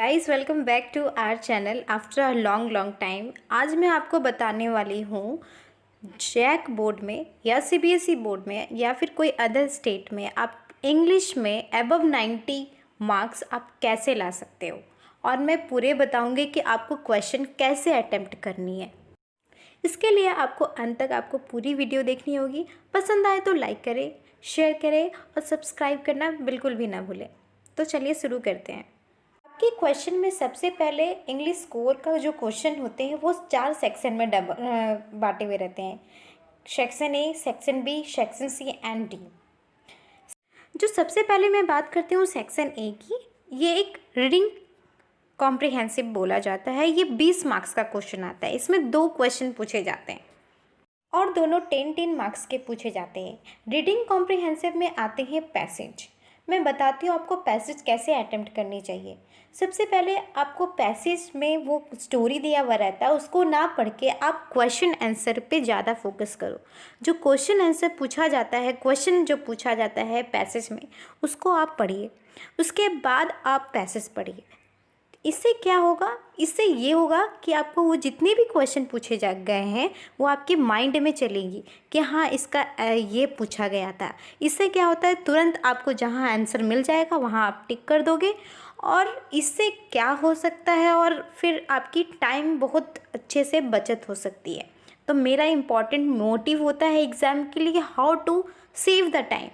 Guys welcome back to our channel after a long time. आज मैं आपको बताने वाली हूँ जैक बोर्ड में या सीबीएसई बोर्ड में या फिर कोई अदर स्टेट में आप इंग्लिश में अबव 90 मार्क्स आप कैसे ला सकते हो, और मैं पूरे बताऊँगी कि आपको क्वेश्चन कैसे अटेम्प्ट करनी है। इसके लिए आपको अंत तक आपको पूरी वीडियो देखनी होगी। पसंद आए तो लाइक करें, शेयर करें और सब्सक्राइब करना बिल्कुल भी ना भूलें। तो चलिए शुरू करते हैं। आपके क्वेश्चन में सबसे पहले इंग्लिश स्कोर का जो क्वेश्चन होते हैं वो 4 सेक्शन में बांटे हुए रहते हैं। Section A, section B, section C and D. जो सबसे पहले मैं बात करती हूँ सेक्शन ए की, ये एक रीडिंग कॉम्प्रिहेंसिव बोला जाता है। ये 20 मार्क्स का क्वेश्चन आता है। इसमें 2 क्वेश्चन पूछे जाते हैं और दोनों 10 मार्क्स के पूछे जाते हैं। रीडिंग कॉम्प्रिहेंसिव में आते हैं पैसेज। मैं बताती हूँ आपको पैसेज कैसे अटेम्प्ट करनी चाहिए। सबसे पहले आपको पैसेज में वो स्टोरी दिया हुआ रहता है, उसको ना पढ़ के आप क्वेश्चन आंसर पे ज़्यादा फोकस करो। जो क्वेश्चन आंसर पूछा जाता है, क्वेश्चन जो पूछा जाता है पैसेज में, उसको आप पढ़िए। उसके बाद आप पैसेज पढ़िए। इससे क्या होगा? इससे ये होगा कि आपको वो जितने भी क्वेश्चन पूछे जा गए हैं वो आपके माइंड में चलेंगी कि हाँ इसका ये पूछा गया था। इससे क्या होता है, तुरंत आपको जहाँ आंसर मिल जाएगा वहाँ आप टिक कर दोगे। और इससे क्या हो सकता है, और फिर आपकी टाइम बहुत अच्छे से बचत हो सकती है। तो मेरा इम्पॉर्टेंट मोटिव होता है एग्ज़ाम के लिए how to save the time.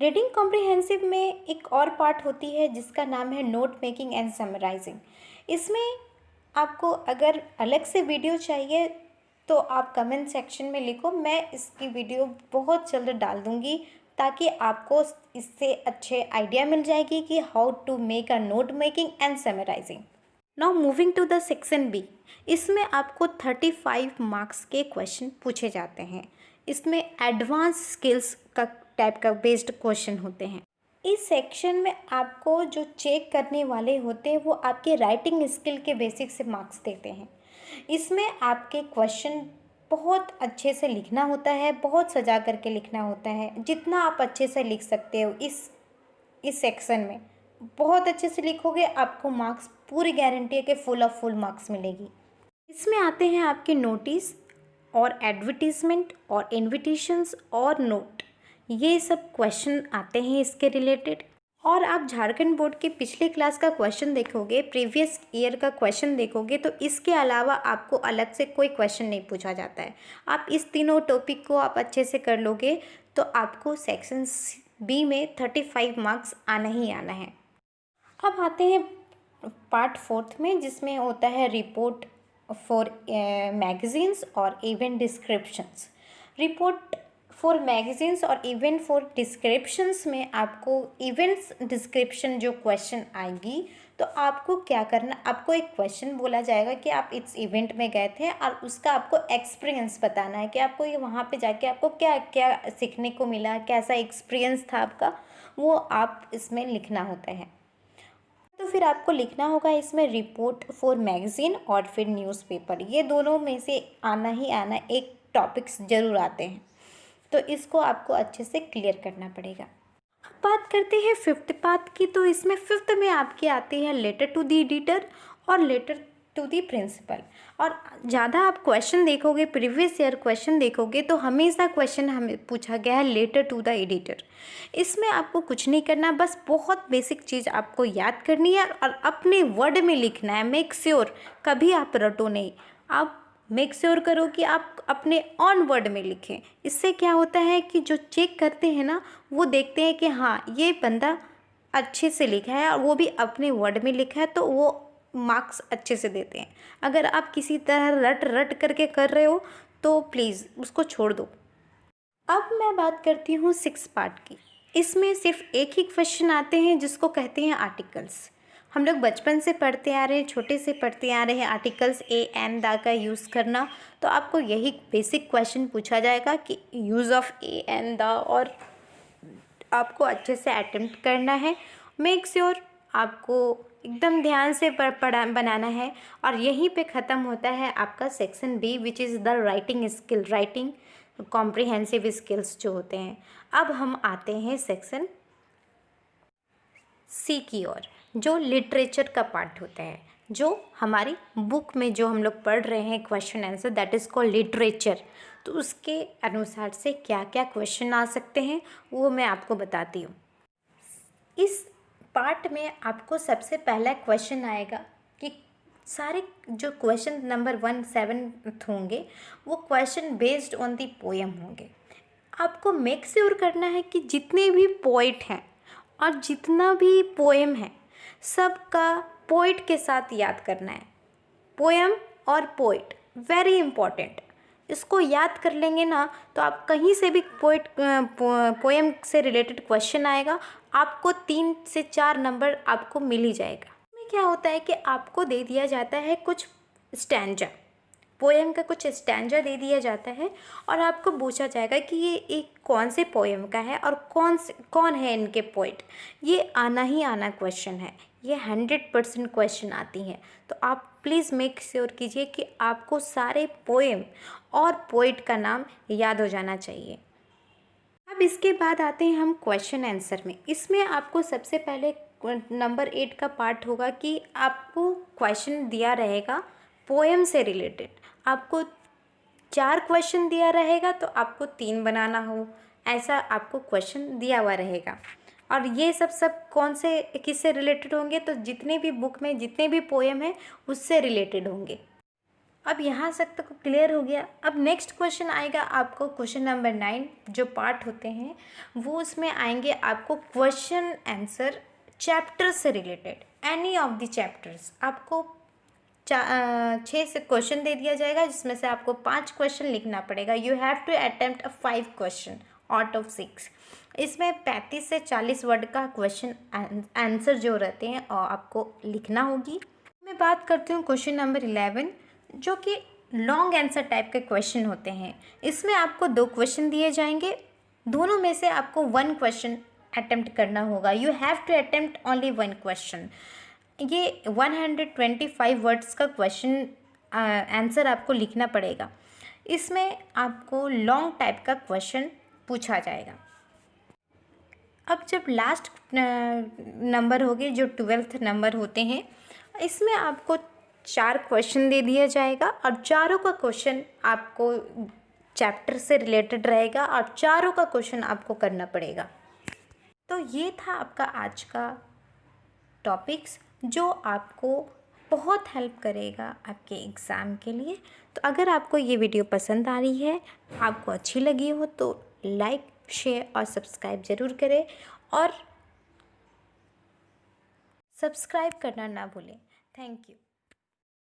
Reading comprehensive में एक और पार्ट होती है जिसका नाम है नोट मेकिंग एंड समराइजिंग। इसमें आपको अगर अलग से वीडियो चाहिए तो आप कमेंट सेक्शन में लिखो, मैं इसकी वीडियो बहुत जल्द डाल दूँगी ताकि आपको इससे अच्छे आइडिया मिल जाएगी कि how to make a note making and summarising. Now moving to the section B. इसमें आपको 35 मार्क्स के क्वेश्चन पूछे जाते हैं। इसमें एडवांस स्किल्स का टाइप का बेस्ड क्वेश्चन होते हैं। इस सेक्शन में आपको जो चेक करने वाले होते हैं वो आपके राइटिंग स्किल के बेसिक से मार्क्स देते हैं। इसमें आपके क्वेश्चन बहुत अच्छे से लिखना होता है, बहुत सजा करके लिखना होता है। जितना आप अच्छे से लिख सकते हो इस सेक्शन में बहुत अच्छे से लिखोगे, आपको मार्क्स पूरी गारंटी है कि फुल ऑफ फुल मार्क्स मिलेगी। इसमें आते हैं आपके नोटिस और एडवर्टीजमेंट और इन्विटेशंस और नोट, ये सब क्वेश्चन आते हैं इसके रिलेटेड। और आप झारखंड बोर्ड के पिछले क्लास का क्वेश्चन देखोगे, प्रीवियस ईयर का क्वेश्चन देखोगे, तो इसके अलावा आपको अलग से कोई क्वेश्चन नहीं पूछा जाता है। आप इस तीनों टॉपिक को आप अच्छे से कर लोगे तो आपको सेक्शन बी में 35 मार्क्स आना ही आना है। अब आते हैं पार्ट 4 में, जिसमें होता है रिपोर्ट फॉर मैगजीन्स और event descriptions. Report for magazines और इवेंट फॉर डिस्क्रिप्शंस में आपको इवेंट्स डिस्क्रिप्शन जो क्वेश्चन आएगी तो आपको क्या करना, आपको एक क्वेश्चन बोला जाएगा कि आप इस इवेंट में गए थे और उसका आपको एक्सपीरियंस बताना है कि आपको ये वहाँ पे जाके आपको क्या क्या सीखने को मिला, कैसा एक्सपीरियंस था आपका, वो आप इसमें लिखना होता है। तो फिर आपको लिखना होगा इसमें रिपोर्ट फॉर मैगजीन और फिर न्यूज़पेपर, ये दोनों में से आना ही आना एक टॉपिक्स ज़रूर आते हैं। तो इसको आपको अच्छे से क्लियर करना पड़ेगा। अब बात करते हैं 5th पार्ट की। तो इसमें 5th में आपकी आती है लेटर टू द एडिटर और लेटर टू दी प्रिंसिपल। और ज़्यादा आप क्वेश्चन देखोगे, प्रीवियस ईयर क्वेश्चन देखोगे तो हमेशा क्वेश्चन हमें पूछा गया है लेटर टू द एडिटर। इसमें आपको कुछ नहीं करना, बस बहुत बेसिक चीज़ आपको याद करनी है और अपने वर्ड में लिखना है। मेक श्योर कभी आप रटो नहीं, आप मेक श्योर करो कि आप अपने ऑन वर्ड में लिखें। इससे क्या होता है कि जो चेक करते हैं ना, वो देखते हैं कि हाँ ये बंदा अच्छे से लिखा है और वो भी अपने वर्ड में लिखा है, तो वो मार्क्स अच्छे से देते हैं। अगर आप किसी तरह रट रट करके कर रहे हो तो प्लीज़ उसको छोड़ दो। अब मैं बात करती हूँ 6 पार्ट की। इसमें सिर्फ एक ही क्वेश्चन आते हैं जिसको कहते हैं आर्टिकल्स। हम लोग बचपन से पढ़ते आ रहे हैं, छोटे से पढ़ते आ रहे हैं आर्टिकल्स ए एंड द का यूज़ करना। तो आपको यही बेसिक क्वेश्चन पूछा जाएगा कि use of A and the, और आपको अच्छे से अटेम्प्ट करना है। मेक श्योर आपको एकदम ध्यान से पढ़ा बनाना है। और यहीं पे ख़त्म होता है आपका section B, which is the writing skill, writing comprehensive skills जो होते हैं। अब हम आते हैं सेक्शन सी की ओर। जो लिटरेचर का पार्ट होता है, जो हमारी बुक में जो हम लोग पढ़ रहे हैं question answer, that is called literature. तो उसके अनुसार से क्या क्या क्वेश्चन आ सकते हैं वो मैं आपको बताती हूँ। इस पार्ट में आपको सबसे पहला क्वेश्चन आएगा कि सारे जो क्वेश्चन नंबर 1-7 होंगे वो question based on the poem होंगे। आपको मेक श्योर करना है कि जितने भी पोइट हैं और जितना भी पोएम है सबका पोइट के साथ याद करना है। पोएम और पोइट वेरी इम्पॉर्टेंट, इसको याद कर लेंगे ना तो आप कहीं से भी पोएम से रिलेटेड क्वेश्चन आएगा, आपको 3 से 4 नंबर आपको मिल ही जाएगा। इसमें क्या होता है कि आपको दे दिया जाता है कुछ स्टैंजा, पोएम का कुछ स्टैंजा दे दिया जाता है और आपको पूछा जाएगा कि ये एक कौन से पोएम का है और कौन है इनके पोइट। ये आना ही आना क्वेश्चन है, ये 100% क्वेश्चन आती हैं। तो आप प्लीज़ मेक श्योर कीजिए कि आपको सारे पोएम और पोइट का नाम याद हो जाना चाहिए। अब इसके बाद आते हैं हम क्वेश्चन आंसर में। इसमें आपको सबसे पहले नंबर 8 का पार्ट होगा कि आपको क्वेश्चन दिया रहेगा पोएम से रिलेटेड। आपको 4 क्वेश्चन दिया रहेगा तो आपको 3 बनाना हो, ऐसा आपको क्वेश्चन दिया हुआ रहेगा। और ये सब कौन से किससे रिलेटेड होंगे, तो जितने भी बुक में जितने भी पोएम हैं उससे रिलेटेड होंगे। अब यहाँ तक तो क्लियर हो गया। अब नेक्स्ट क्वेश्चन आएगा आपको क्वेश्चन नंबर 9, जो पार्ट होते हैं वो उसमें आएंगे आपको क्वेश्चन आंसर चैप्टर से related, any of the chapters. आपको 6 से क्वेश्चन दे दिया जाएगा जिसमें से आपको 5 क्वेश्चन लिखना पड़ेगा। You have to attempt 5 question out of 6। इसमें 35 से 40 वर्ड का क्वेश्चन आंसर जो रहते हैं और आपको लिखना होगी। मैं बात करती हूँ क्वेश्चन नंबर 11, जो कि लॉन्ग आंसर टाइप के क्वेश्चन होते हैं। इसमें आपको 2 क्वेश्चन दिए जाएंगे, दोनों में से आपको 1 क्वेश्चन अटेम्प्ट करना होगा। You have to attempt only 1 question. ये 125 वर्ड्स का क्वेश्चन आंसर आपको लिखना पड़ेगा। इसमें आपको लॉन्ग टाइप का क्वेश्चन पूछा जाएगा। अब जब लास्ट नंबर हो गए जो 12th नंबर होते हैं, इसमें आपको 4 क्वेश्चन दे दिया जाएगा और चारों का क्वेश्चन आपको चैप्टर से रिलेटेड रहेगा और चारों का क्वेश्चन आपको करना पड़ेगा। तो ये था आपका आज का टॉपिक्स जो आपको बहुत हेल्प करेगा आपके एग्ज़ाम के लिए। तो अगर आपको ये वीडियो पसंद आ रही है, आपको अच्छी लगी हो, तो लाइक शेयर और सब्सक्राइब ज़रूर करें और सब्सक्राइब करना ना भूलें। Thank you.